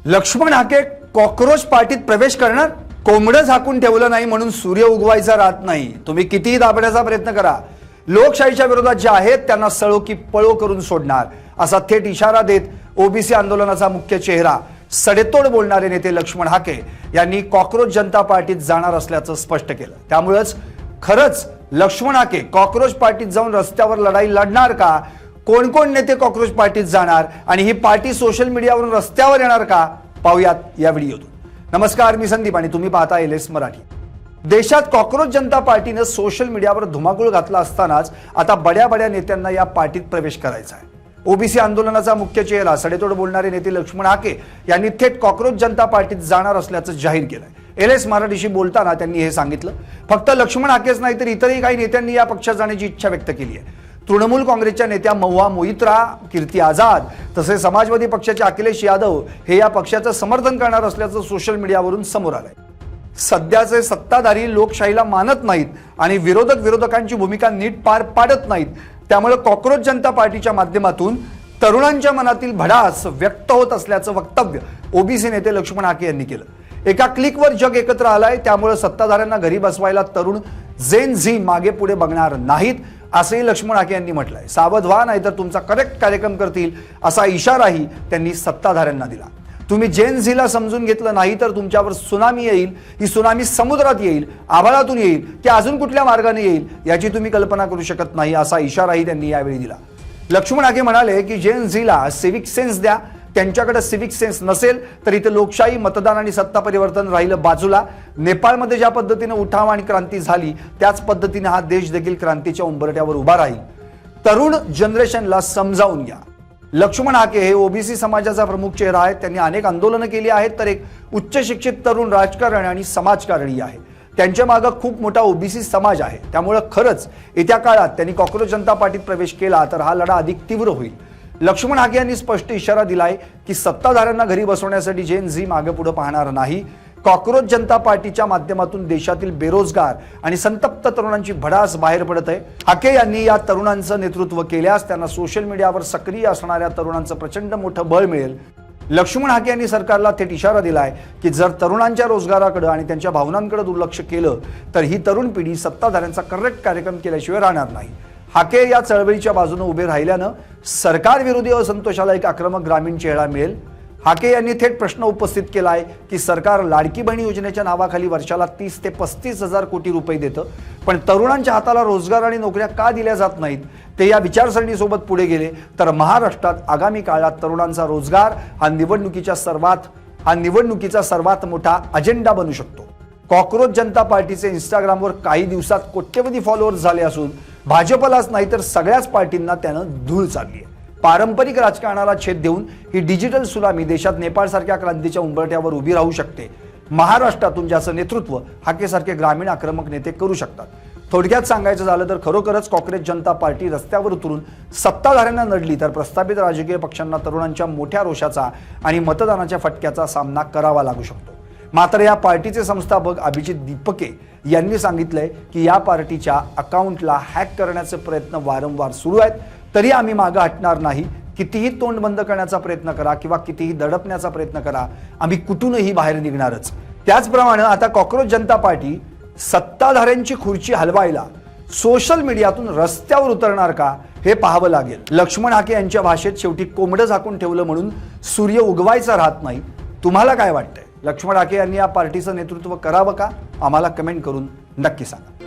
Laxman Hake cockroach पार्टीत प्रवेश करणार? कोंबडं झाकून ठेवलं नाही म्हणून सूर्य उगवायचा राहत नाही. तुम्ही कितीही दाबण्याचा प्रयत्न करा, लोकशाहीच्या विरोधात जे आहेत त्यांना सळो की पळो करून सोडणार, असा थेट इशारा देत ओबीसी आंदोलनाचा मुख्य चेहरा सडेतोड बोलणारे नेते लक्ष्मण हाके यांनी कॉकरोच जनता पार्टीत जाणार असल्याचं स्पष्ट केलं. त्यामुळेच खरंच लक्ष्मण हाके कॉकरोच पार्टीत जाऊन रस्त्यावर लढाई लढणार का? कोण कोण नेते कॉकरोच पार्टीत जाणार आणि ही पार्टी सोशल मीडियावरून रस्त्यावर येणार का? पाहूयात या व्हिडिओतून. नमस्कार, मी संदीप आणि तुम्ही पाहता LS मराठी. देशात कॉकरोच जनता पार्टीने सोशल मीडियावर धुमाकूळ घातला असतानाच आता बड्या नेत्यांना या पार्टीत प्रवेश करायचा आहे. ओबीसी आंदोलनाचा मुख्य चेहरा सडेतोड बोलणारे नेते लक्ष्मण हाके यांनी थेट कॉकरोच जनता पार्टीत जाणार असल्याचं जाहीर केलंय. LS मराठीशी बोलताना त्यांनी हे सांगितलं. फक्त लक्ष्मण हाकेच नाही तर इतरही काही नेत्यांनी या पक्षात जाण्याची इच्छा व्यक्त केली आहे. तृणमूल काँग्रेसच्या नेत्या महुआ मोइत्रा, कीर्ती आझाद तसेच समाजवादी पक्षाचे अखिलेश यादव हे या पक्षाचं समर्थन करणार असल्याचं सोशल मीडियावरून समोर आलंय. सध्याचे सत्ताधारी लोकशाहीला मानत नाहीत आणि विरोधकांची भूमिका नीट पार पाडत नाहीत. त्यामुळे कॉकरोच जनता पार्टीच्या माध्यमातून तरुणांच्या मनातील भडास व्यक्त होत असल्याचं वक्तव्य ओबीसी नेते लक्ष्मण हाके यांनी केलं. एका क्लिकवर जग एकत्र आलंय, त्यामुळे सत्ताधाऱ्यांना घरी बसवायला तरुण जेन झी मागे पुढे बघणार नाहीत असंही लक्ष्मण हाके यांनी म्हटलंय. सावध व्हा, नाहीतर तुमचा करेक्ट कार्यक्रम करतील असा इशाराही त्यांनी सत्ताधाऱ्यांना दिला. तुम्ही जेन झीला समजून घेतलं नाही तर तुमच्यावर सुनामी येईल. ही सुनामी समुद्रात येईल, आभाळातून येईल की अजून कुठल्या मार्गाने येईल याची तुम्ही कल्पना करू शकत नाही असा इशाराही त्यांनी यावेळी दिला. लक्ष्मण हाके म्हणाले की जेन झीला सिव्हिक सेन्स द्या. त्यांच्याकडे सिव्हिक सेन्स नसेल तर इथे लोकशाही, मतदान आणि सत्ता परिवर्तन राहिलं बाजूला. नेपाळमध्ये ज्या पद्धतीने उठाव आणि क्रांती झाली त्याच पद्धतीने हा देश देखील क्रांतीच्या उंबरठ्यावर उभा राहील. तरुण जनरेशनला समजावून घ्या. लक्ष्मण हाके हे ओबीसी समाजाचा प्रमुख चेहरा आहेत. त्यांनी अनेक आंदोलनं केली आहेत, तर एक उच्च शिक्षित तरुण राजकारणी आणि समाजकारणी आहे. त्यांच्या मागे खूप मोठा ओबीसी समाज आहे. त्यामुळे खरंच येत्या काळात त्यांनी कॉकरोच जनता पार्टीत प्रवेश केला तर हा लढा अधिक तीव्र होईल. लक्ष्मण हाके यांनी स्पष्ट इशारा दिलाय की सत्ताधाऱ्यांना घरी बसवण्यासाठी जेन झी मागे पुढे पाहणार नाही. कॉकरोच जनता पार्टीच्या माध्यमातून देशातील बेरोजगार आणि संतप्त तरुणांची भडास बाहेर पडत आहे. हाके यांनी या तरुणांचं नेतृत्व केल्यास त्यांना सोशल मीडियावर सक्रिय असणाऱ्या तरुणांचं प्रचंड मोठं बळ मिळेल. लक्ष्मण हाके यांनी सरकारला थेट इशारा दिलाय की जर तरुणांच्या रोजगाराकडे आणि त्यांच्या भावनांकडे दुर्लक्ष केलं तर ही तरुण पिढी सत्ताधाऱ्यांचा करेक्ट कार्यक्रम केल्याशिवाय राहणार नाही. हाके या चळवळीच्या बाजूने उभे राहिल्यानं सरकार विरोधी असंतोषाला एक आक्रमक ग्रामीण चेहरा मिळेल. हाके यांनी थेट प्रश्न उपस्थित केला आहे की सरकार लाडकी बहीण योजनेच्या नावाखाली वर्षाला 30 ते 35 हजार कोटी रुपये देतं, पण तरुणांच्या हाताला रोजगार आणि नोकऱ्या का दिल्या जात नाहीत? ते या विचारसरणीसोबत पुढे गेले तर महाराष्ट्रात आगामी काळात तरुणांचा रोजगार हा निवडणुकीचा सर्वात मोठा अजेंडा बनू शकतो. कॉकरोच जनता पार्टीचे इंस्टाग्रामवर काही दिवसात कोट्यवधी फॉलोअर्स झाले असून भाजपलाच नाही तर सगळ्याच पार्टींना त्यानं धूळ चालली आहे. पारंपरिक राजकारणाला छेद देऊन ही डिजिटल सुनामी देशात नेपाळसारख्या क्रांतीच्या उंबरठ्यावर उभी राहू शकते. महाराष्ट्रातून ज्याचं नेतृत्व हाकेसारखे ग्रामीण आक्रमक नेते करू शकतात. थोडक्यात सांगायचं झालं तर खरोखरच कॉकरोच जनता पार्टी रस्त्यावर उतरून सत्ताधाऱ्यांना नडली तर प्रस्थापित राजकीय पक्षांना तरुणांच्या मोठ्या रोषाचा आणि मतदानाच्या फटक्याचा सामना करावा लागू शकतो. मात्र या पार्टीचे संस्थापक अभिजित दीपके यांनी सांगितलंय की या पार्टीच्या अकाउंटला हॅक करण्याचे प्रयत्न वारंवार सुरू आहेत, तरी आम्ही मागे हटणार नाही. कितीही तोंड बंद करण्याचा प्रयत्न करा किंवा कितीही दडपण्याचा प्रयत्न करा, आम्ही कुठूनही बाहेर निघणारच. त्याचप्रमाणे आता कॉकरोच जनता पार्टी सत्ताधाऱ्यांची खुर्ची हलवायला सोशल मीडियातून रस्त्यावर उतरणार का हे पाहावं लागेल. लक्ष्मण हाके यांच्या भाषेत शेवटी कोंबडं झाकून ठेवलं म्हणून सूर्य उगवायचा राहत नाही. तुम्हाला काय वाटतंय? लक्ष्मण हाके यांनी या पार्टीचं नेतृत्व करावं का? आम्हाला कमेंट करून नक्की सांगा.